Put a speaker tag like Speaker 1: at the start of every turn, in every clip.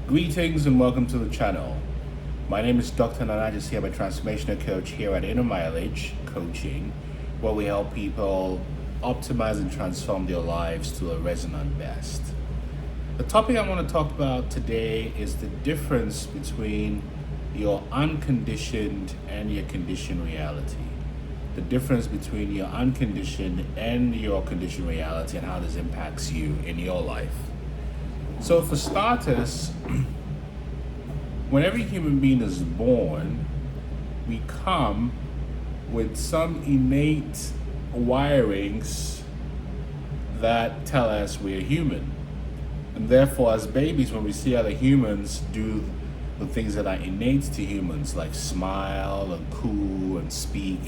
Speaker 1: Greetings and welcome to the channel. My name is Dr. Nana Gyesie. I'm a transformational coach here at Inner Mileage Coaching, where we help people optimize and transform their lives to a resonant best. The topic I want to talk about today is the difference between your unconditioned and your conditioned reality. The difference between your unconditioned and your conditioned reality and how this impacts you in your life. So for starters, when every human being is born, we come with some innate wirings that tell us we're human. And therefore, as babies, when we see other humans do the things that are innate to humans, like smile and coo and speak,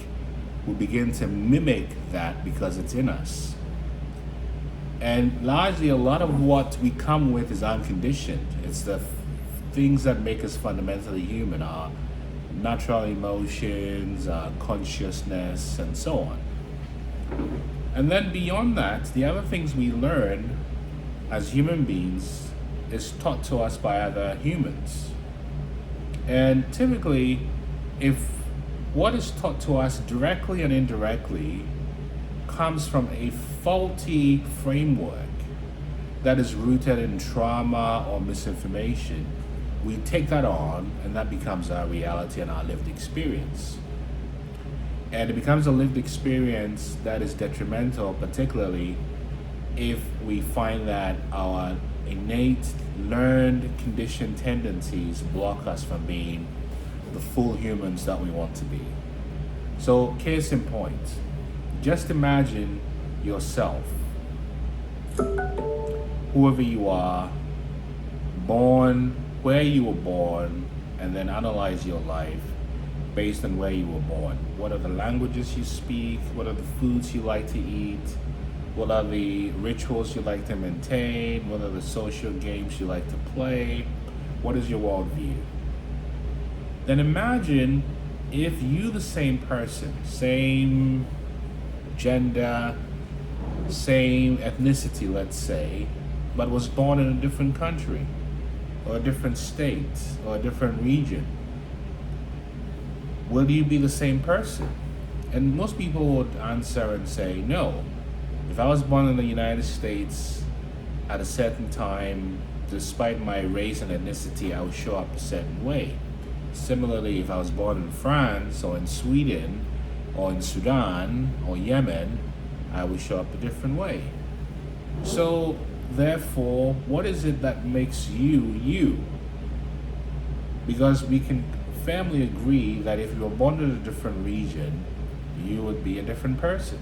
Speaker 1: we begin to mimic that because it's in us. And largely, a lot of what we come with is unconditioned. It's the things that make us fundamentally human, our natural emotions, our consciousness, and so on. And then beyond that, the other things we learn as human beings is taught to us by other humans. And typically, if what is taught to us directly and indirectly comes from a faulty framework that is rooted in trauma or misinformation, we take that on and that becomes our reality and our lived experience. And it becomes a lived experience that is detrimental, particularly if we find that our innate, learned, conditioned tendencies block us from being the full humans that we want to be. So, case in point, just imagine yourself, whoever you are, born where you were born, and then analyze your life based on where you were born. What are the languages you speak? What are the foods you like to eat? What are the rituals you like to maintain? What are the social games you like to play? What is your worldview? Then imagine if you, the same person, same gender, same ethnicity, let's say, but was born in a different country, or a different state, or a different region. Will you be the same person? And most people would answer and say, no. If I was born in the United States at a certain time, despite my race and ethnicity, I would show up a certain way. Similarly, if I was born in France or in Sweden or in Sudan or Yemen, I would show up a different way. So, therefore, what is it that makes you, you? Because we can firmly agree that if you were born in a different region, you would be a different person.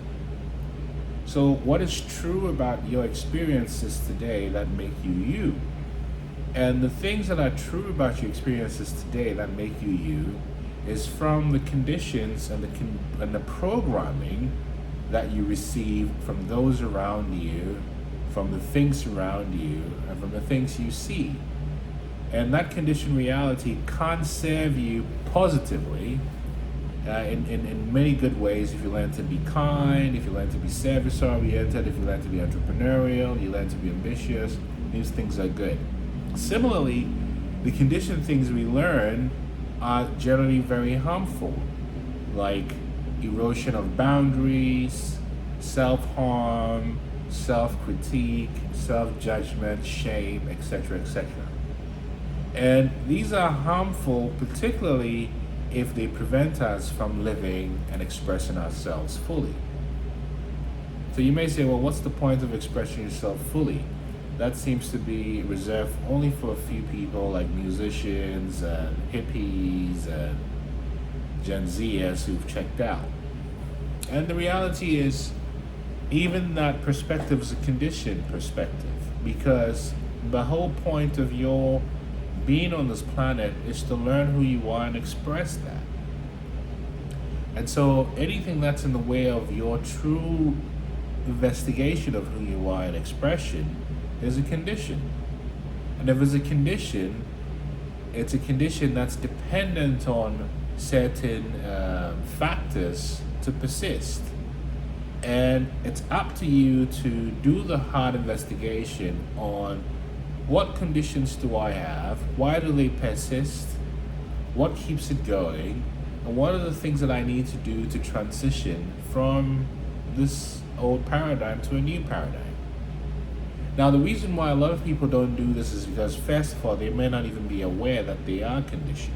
Speaker 1: So, what is true about your experiences today that make you, you? And the things that are true about your experiences today that make you, you, is from the conditions and the programming that you receive from those around you, from the things around you, and from the things you see. And that conditioned reality can't serve you positively in many good ways if you learn to be kind, if you learn to be service-oriented, if you learn to be entrepreneurial, you learn to be ambitious. These things are good. Similarly, the conditioned things we learn are generally very harmful, like erosion of boundaries, self-harm, self-critique, self-judgment, shame, etc., etc. And these are harmful, particularly if they prevent us from living and expressing ourselves fully. So you may say, well, what's the point of expressing yourself fully? That seems to be reserved only for a few people like musicians and hippies and Gen Zers who've checked out. And the reality is, even that perspective is a conditioned perspective, because the whole point of your being on this planet is to learn who you are and express that. And so anything that's in the way of your true investigation of who you are and expression is a condition. And if it's a condition that's dependent on certain factors to persist. And it's up to you to do the hard investigation on What conditions do I have? Why do they persist? What keeps it going? And what are the things that I need to do to transition from this old paradigm to a new paradigm? Now, the reason why a lot of people don't do this is because, first of all, they may not even be aware that they are conditioned.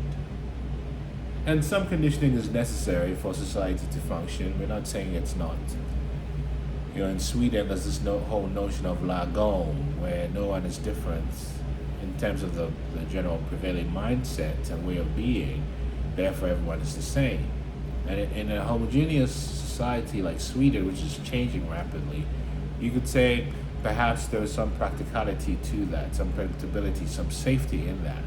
Speaker 1: And some conditioning is necessary for society to function. We're not saying it's not. In Sweden, there's this whole notion of lagom, where no one is different in terms of the general prevailing mindset and way of being. Therefore, everyone is the same. And in a homogeneous society like Sweden, which is changing rapidly, you could say perhaps there is some practicality to that, some predictability, some safety in that.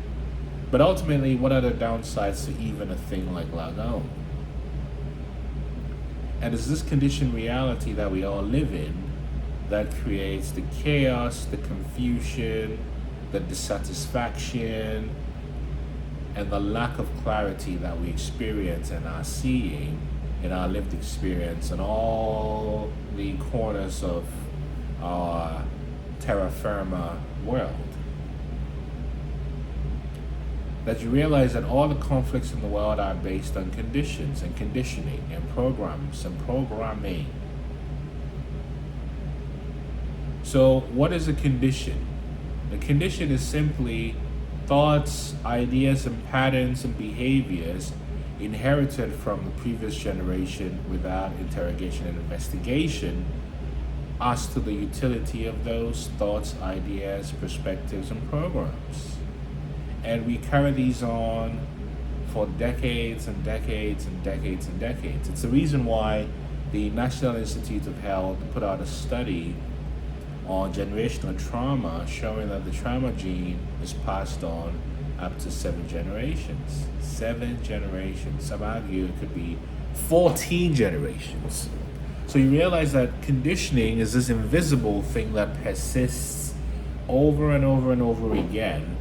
Speaker 1: But ultimately, what are the downsides to even a thing like lagom? And it's this conditioned reality that we all live in that creates the chaos, the confusion, the dissatisfaction, and the lack of clarity that we experience and are seeing in our lived experience and all the corners of our terra firma world. That you realize that all the conflicts in the world are based on conditions and conditioning and programs and programming. So what is a condition? The condition is simply thoughts, ideas, and patterns and behaviors inherited from the previous generation without interrogation and investigation as to the utility of those thoughts, ideas, perspectives, and programs. And we carry these on for decades and decades and decades and decades. It's the reason why the National Institute of Health put out a study on generational trauma showing that the trauma gene is passed on up to 7 generations. 7 generations. Some argue it could be 14 generations. So you realize that conditioning is this invisible thing that persists over and over and over again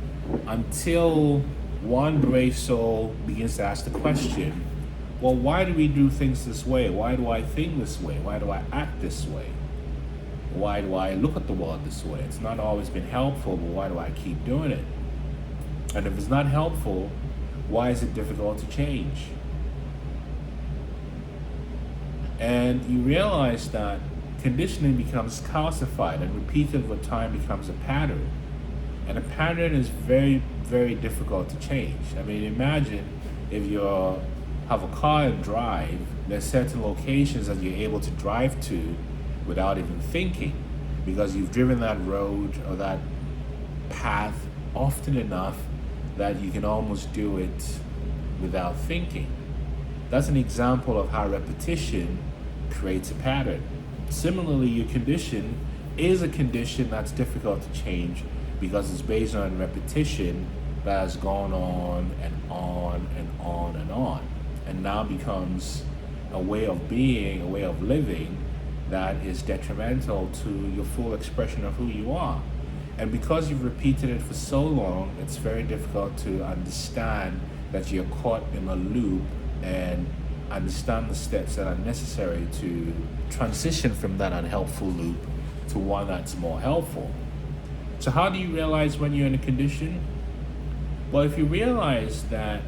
Speaker 1: until one brave soul begins to ask the question, well, why do we do things this way? Why do I think this way? Why do I act this way? Why do I look at the world this way? It's not always been helpful, but why do I keep doing it? And if it's not helpful, why is it difficult to change? And you realize that conditioning becomes calcified and repeated over time becomes a pattern. And a pattern is very, very difficult to change. I mean, imagine if you have a car and drive, there's certain locations that you're able to drive to without even thinking because you've driven that road or that path often enough that you can almost do it without thinking. That's an example of how repetition creates a pattern. Similarly, your condition is a condition that's difficult to change because it's based on repetition that has gone on and on and on and on, and now becomes a way of being, a way of living that is detrimental to your full expression of who you are. And because you've repeated it for so long, it's very difficult to understand that you're caught in a loop and understand the steps that are necessary to transition from that unhelpful loop to one that's more helpful. So how do you realize when you're in a condition? Well, if you realize that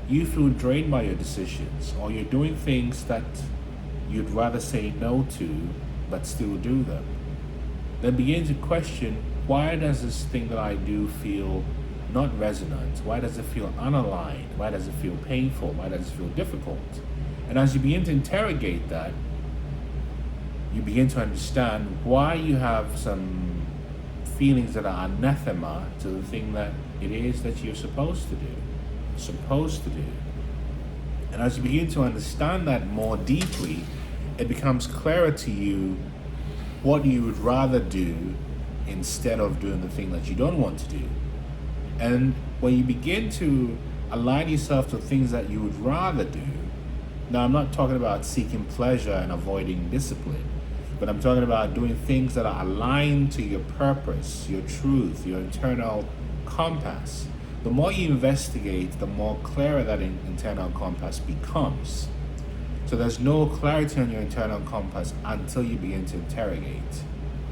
Speaker 1: you feel drained by your decisions or you're doing things that you'd rather say no to but still do them, then begin to question, why does this thing that I do feel not resonant? Why does it feel unaligned? Why does it feel painful? Why does it feel difficult? And as you begin to interrogate that, you begin to understand why you have some feelings that are anathema to the thing that it is that you're supposed to do. And as you begin to understand that more deeply, it becomes clearer to you what you would rather do instead of doing the thing that you don't want to do. And when you begin to align yourself to things that you would rather do, now I'm not talking about seeking pleasure and avoiding discipline, but I'm talking about doing things that are aligned to your purpose, your truth, your internal compass. The more you investigate, the more clearer that internal compass becomes. So there's no clarity on your internal compass until you begin to interrogate.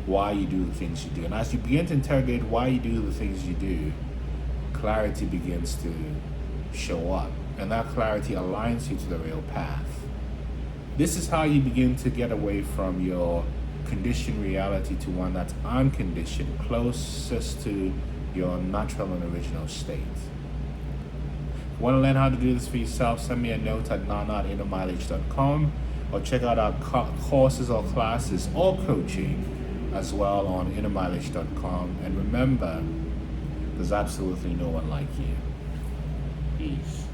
Speaker 1: why you do the things you do. And as you begin to interrogate why you do the things you do, clarity begins to show up. And that clarity aligns you to the real path. This is how you begin to get away from your conditioned reality to one that's unconditioned, closest to your natural and original state. If you want to learn how to do this for yourself, send me a note at nana@innermileage.com, or check out our courses or classes or coaching as well on innermileage.com. And remember, there's absolutely no one like you. Peace.